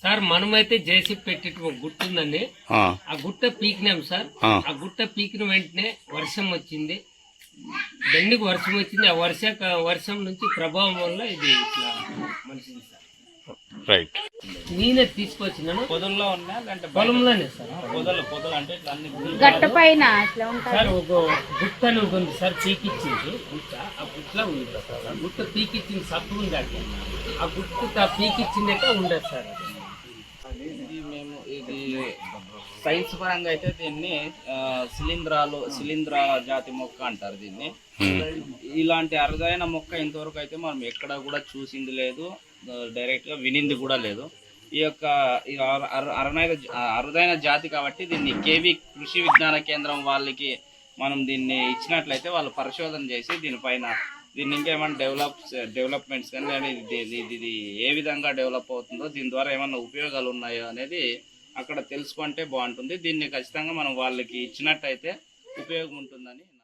Sir మనమైతే జేసీ పెట్టి ఒక గుట్ట ఉందండి. ఆ గుట్ట పీకినాం సార్. ఆ గుట్ట పీకిన వెంటనే వర్షం వచ్చింది, దండికి వర్షం వచ్చింది. ఆ వర్షం నుంచి ప్రభావం వల్ల ఇది ఇట్లా మనిషింది సార్. రైట్. నేనే తీసుకొచ్చినాను. పొదల్లో ఉన్నా అంటే పొలంలోనే సార్. పొదలు అంటే ఇట్లా అన్ని గట్ట పైన సార్ ఒక గుట్ట అని ఉంటుంది సార్, పీకిచ్చింది గుట్ట. ఆ గుట్టలో ఉంది సార్. ఆ గుట్ట పీకిచ్చింది సత్తు ఉంది అట్లా. ఆ గుట్ట పీకిచ్చిందైతే ఉండదు సార్. ఇది సైన్స్ పరంగా అయితే దీన్ని శిలీంధ్ర జాతి మొక్క అంటారు దీన్ని. ఇలాంటి అరుదైన మొక్క ఇంతవరకు అయితే మనం ఎక్కడ కూడా చూసింది లేదు, డైరెక్ట్ గా వినింది కూడా లేదు. ఈ యొక్క అరుదైన జాతి కాబట్టి దీన్ని కేవీ కృషి విజ్ఞాన కేంద్రం వాళ్ళకి మనం దీన్ని ఇచ్చినట్లయితే వాళ్ళు పరిశోధన చేసి దీన్ని ఇంకేమైనా డెవలప్మెంట్స్ కానీ ఇది ఏ విధంగా డెవలప్ అవుతుందో, దీని ద్వారా ఏమైనా ఉపయోగాలు ఉన్నాయో అనేది అక్కడ తెలుసుకుంటే బాగుంటుంది. దీన్ని ఖచ్చితంగా మనం వాళ్ళకి ఇచ్చినట్టయితే ఉపయోగం ఉంటుందని